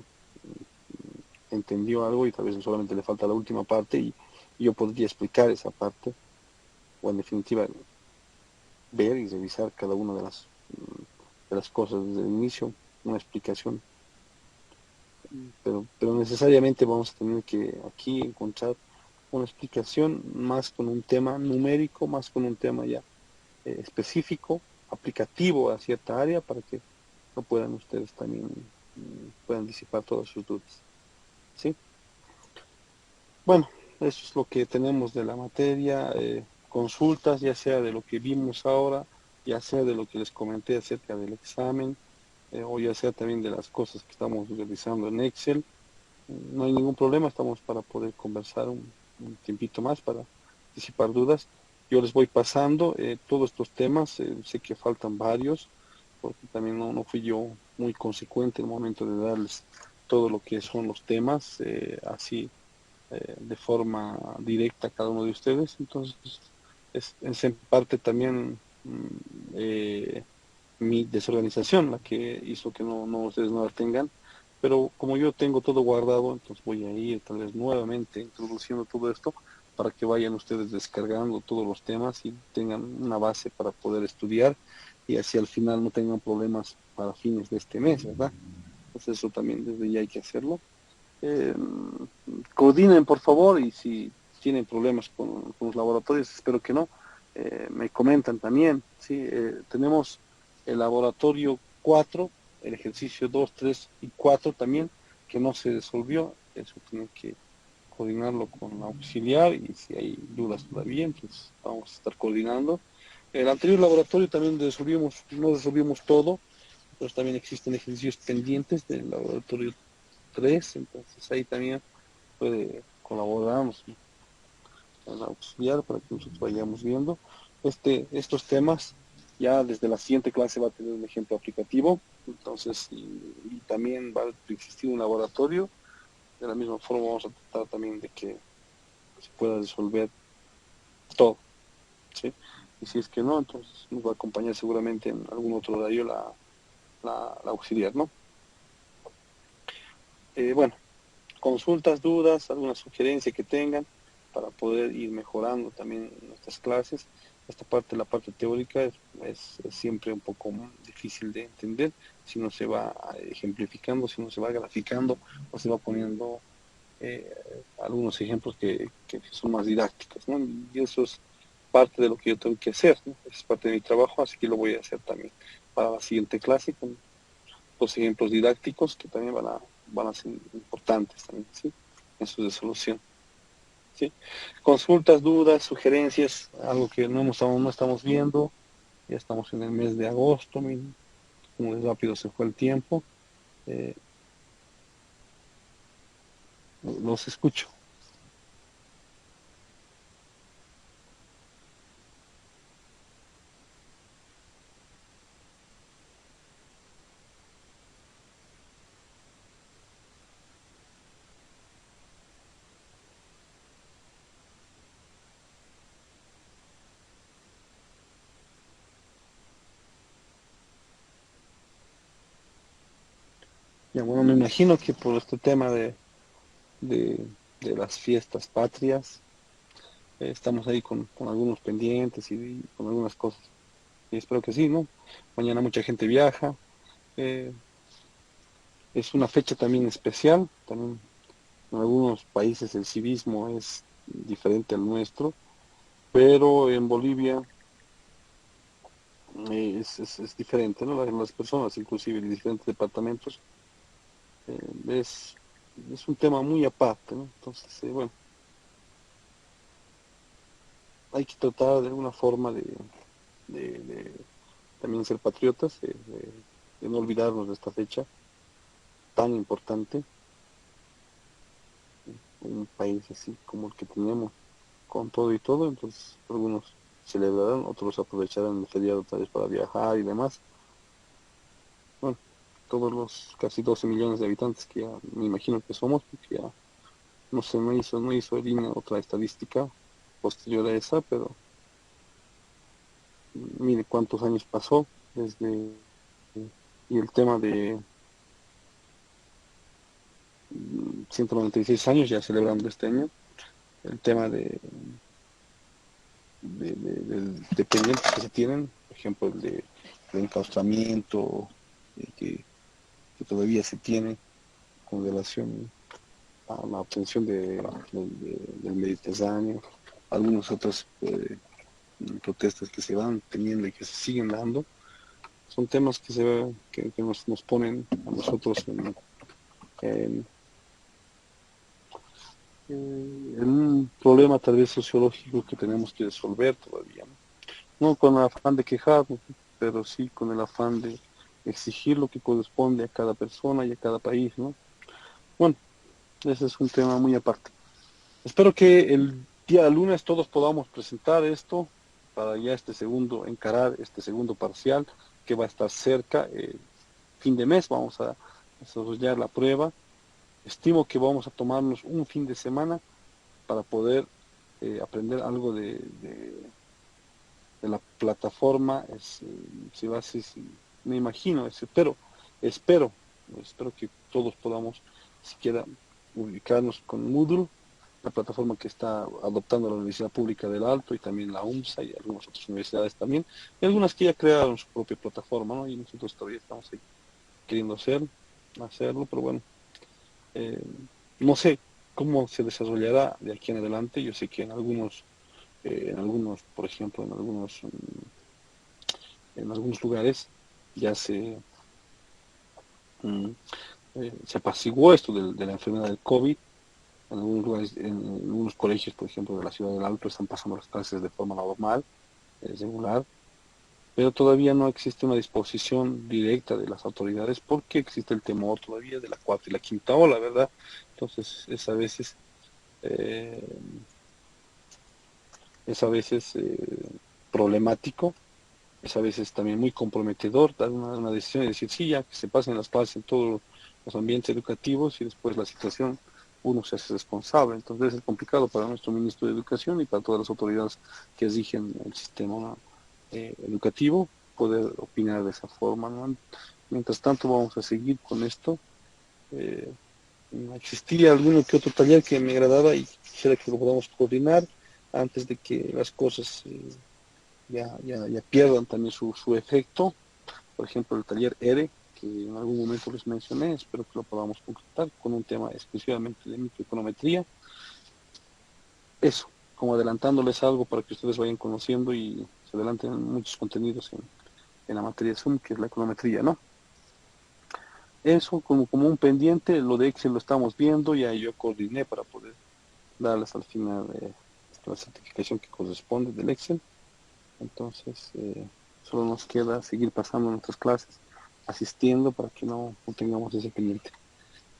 entendió algo y tal vez solamente le falta la última parte y yo podría explicar esa parte, o en definitiva ver y revisar cada una de las de las cosas desde el inicio, una explicación, pero necesariamente vamos a tener que aquí encontrar una explicación más con un tema numérico, más con un tema ya específico, aplicativo a cierta área para que no puedan ustedes también puedan disipar todas sus dudas. ¿Sí? Bueno, eso es lo que tenemos de la materia, consultas, ya sea de lo que vimos ahora, ya sea de lo que les comenté acerca del examen, o ya sea también de las cosas que estamos realizando en Excel. No hay ningún problema, estamos para poder conversar un tiempito más para disipar dudas. Yo les voy pasando todos estos temas, sé que faltan varios, porque también no fui yo muy consecuente en el momento de darles todo lo que son los temas, así de forma directa a cada uno de ustedes. Entonces, es en parte también mi desorganización la que hizo que no ustedes no la tengan. Pero como yo tengo todo guardado, entonces voy a ir tal vez nuevamente introduciendo todo esto para que vayan ustedes descargando todos los temas y tengan una base para poder estudiar y así al final no tengan problemas para fines de este mes, ¿verdad? Entonces eso también desde ya hay que hacerlo. Eh, Coordinen por favor y si tienen problemas con los laboratorios, espero que no, me comentan también, ¿sí? Tenemos el laboratorio 4, el ejercicio 2, 3 y 4 también, que no se resolvió, eso tiene que coordinarlo con la auxiliar y si hay dudas todavía, entonces vamos a estar coordinando. El anterior laboratorio también no resolvimos todo, pero también existen ejercicios pendientes del laboratorio 3, entonces ahí también puede colaborarnos en la auxiliar para que nosotros vayamos viendo estos temas. Ya desde la siguiente clase va a tener un ejemplo aplicativo, entonces y también va a existir un laboratorio. De la misma forma vamos a tratar también de que se pueda resolver todo, ¿sí? Y si es que no, entonces nos va a acompañar seguramente en algún otro horario la auxiliar, ¿no? Bueno, consultas, dudas, alguna sugerencia que tengan para poder ir mejorando también nuestras clases. Esta parte, la parte teórica, es siempre un poco difícil de entender si no se va ejemplificando, si no se va graficando o se va poniendo algunos ejemplos que son más didácticos, ¿no? Y eso es parte de lo que yo tengo que hacer, ¿no? Es parte de mi trabajo, así que lo voy a hacer también para la siguiente clase con los ejemplos didácticos que también van a ser importantes también, ¿sí? En su resolución, ¿sí? Consultas, dudas, sugerencias, algo que no estamos viendo, ya estamos en el mes de agosto, miren, muy rápido se fue el tiempo, eh, los escucho. Ya, bueno, me imagino que por este tema de, de las fiestas patrias, estamos ahí con algunos pendientes y con algunas cosas. Y espero que sí, ¿no? Mañana mucha gente viaja. eh, es una fecha también especial. También en algunos países el civismo es diferente al nuestro, pero en Bolivia es diferente, ¿no? Las personas, inclusive en diferentes departamentos, es, es un tema muy aparte, ¿no? Entonces, bueno, hay que tratar de alguna forma de también ser patriotas, de no olvidarnos de esta fecha tan importante, en un país así como el que tenemos, con todo y todo, entonces algunos celebrarán, otros aprovecharán el feriado tal vez para viajar y demás. Bueno, todos los casi 12 millones de habitantes que ya me imagino que somos, porque ya no sé, no hizo el INE otra estadística posterior a esa, pero mire cuántos años pasó desde, y el tema de 196 años ya celebrando este año, el tema de pendientes que se tienen, por ejemplo, el de de enclaustramiento que todavía se tiene con relación a la obtención del Mediterráneo, algunas otras protestas que se van teniendo y que se siguen dando, son temas que nos ponen a nosotros en, en un problema tal vez sociológico que tenemos que resolver todavía, no con el afán de quejarnos, pero sí con el afán de exigir lo que corresponde a cada persona y a cada país, ¿no? Bueno, ese es un tema muy aparte. Espero que el día lunes todos podamos presentar esto para ya encarar este segundo parcial que va a estar cerca. Fin de mes vamos a desarrollar la prueba. Estimo que vamos a tomarnos un fin de semana para poder aprender algo de la plataforma. Me imagino, espero que todos podamos siquiera ubicarnos con Moodle, la plataforma que está adoptando la Universidad Pública del Alto y también la UMSA y algunas otras universidades también, y algunas que ya crearon su propia plataforma, ¿no? Y nosotros todavía estamos ahí queriendo hacerlo, pero bueno, no sé cómo se desarrollará de aquí en adelante. Yo sé que por ejemplo, en algunos lugares ya se apaciguó esto de la enfermedad del COVID. En algunos lugares, en algunos colegios, por ejemplo, de la ciudad del Alto, están pasando las clases de forma normal, regular, pero todavía no existe una disposición directa de las autoridades porque existe el temor todavía de la cuarta y la quinta ola, ¿verdad? Entonces eh, es a veces problemático, es a veces también muy comprometedor dar una decisión y decir, sí, ya que se pasen las clases en todos los ambientes educativos y después la situación uno se hace responsable. Entonces es complicado para nuestro ministro de Educación y para todas las autoridades que rigen el sistema educativo poder opinar de esa forma, ¿no? Mientras tanto vamos a seguir con esto. Eh, Existía alguno que otro taller que me agradaba y quisiera que lo podamos coordinar antes de que las cosas ya pierdan también su efecto. Por ejemplo, el taller ERE, que en algún momento les mencioné, espero que lo podamos concretar con un tema exclusivamente de microeconometría. Eso, como adelantándoles algo para que ustedes vayan conociendo y se adelanten muchos contenidos en la materia de Zoom, que es la econometría, ¿no? Eso como un pendiente. Lo de Excel lo estamos viendo, ya yo coordiné para poder darles al final la certificación que corresponde del Excel. Entonces, solo nos queda seguir pasando nuestras clases, asistiendo para que no tengamos ese pendiente.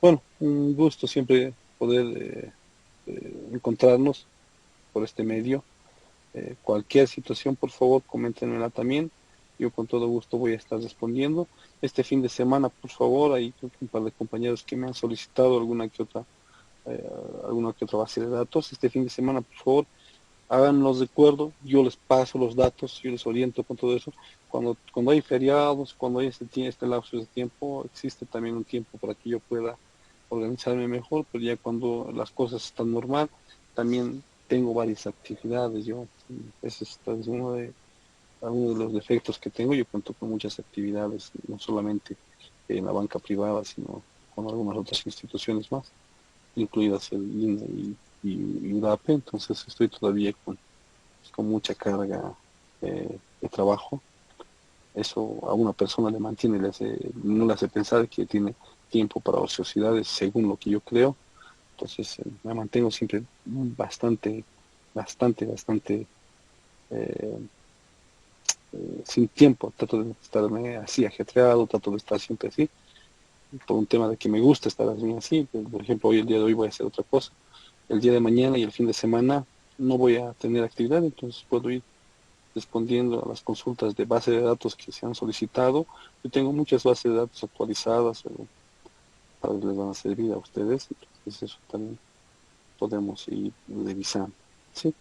Bueno, un gusto siempre poder encontrarnos por este medio. Cualquier situación, por favor, coméntenmela también. Yo con todo gusto voy a estar respondiendo. Este fin de semana, por favor, hay un par de compañeros que me han solicitado alguna que otra base de datos. Este fin de semana, por favor, háganlos de acuerdo, yo les paso los datos, yo les oriento con todo eso. Cuando hay feriados, cuando hay este lapso de tiempo, existe también un tiempo para que yo pueda organizarme mejor, pero ya cuando las cosas están normal, también tengo varias actividades. Ese es tal vez uno de los defectos que tengo. Yo cuento con muchas actividades, no solamente en la banca privada, sino con algunas otras instituciones más, incluidas el INE y UDAPE. Entonces estoy todavía con mucha carga de trabajo. Eso a una persona le mantiene, no le hace pensar que tiene tiempo para ociosidades, según lo que yo creo. Entonces me mantengo siempre bastante eh, sin tiempo. Trato de estarme así ajetreado, trato de estar siempre así, por un tema de que me gusta estar así. Por ejemplo, el día de hoy voy a hacer otra cosa. El día de mañana y el fin de semana no voy a tener actividad, entonces puedo ir respondiendo a las consultas de base de datos que se han solicitado. Yo tengo muchas bases de datos actualizadas, para que les van a servir a ustedes, entonces eso también podemos ir revisando, ¿sí?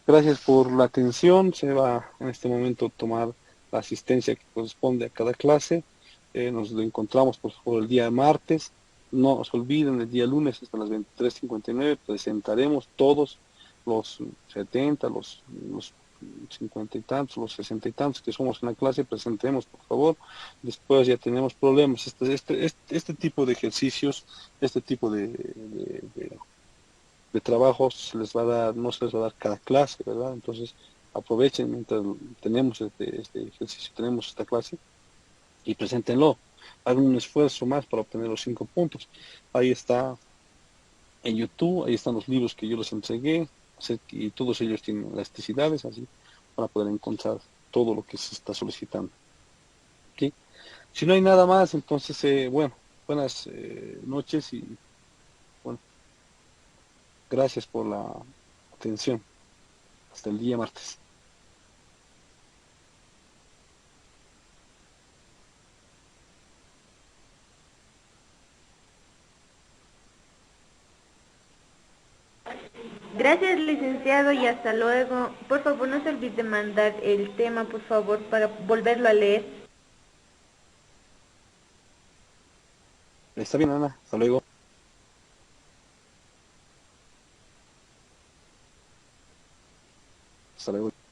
Gracias por la atención. Se va en este momento a tomar la asistencia que corresponde a cada clase. Nos lo encontramos por favor el día martes. No os olviden, el día lunes hasta las 23:59 presentaremos todos los 70, los 50 y tantos, los 60 y tantos que somos en la clase, presentemos, por favor. Después ya tenemos problemas. Este tipo de ejercicios, este tipo de trabajos se les va a dar, no se les va a dar cada clase, ¿verdad? Entonces, aprovechen mientras tenemos este ejercicio, tenemos esta clase y preséntenlo. Hagan un esfuerzo más para obtener los 5 puntos. Ahí está en YouTube, ahí están los libros que yo les entregué, y todos ellos tienen elasticidades, así para poder encontrar todo lo que se está solicitando. ¿Ok? Si no hay nada más, entonces, bueno, buenas noches y bueno, gracias por la atención. Hasta el día martes. Gracias, licenciado, y hasta luego. Por favor, no se olvide mandar el tema, por favor, para volverlo a leer. Está bien, Ana. Hasta luego. Hasta luego.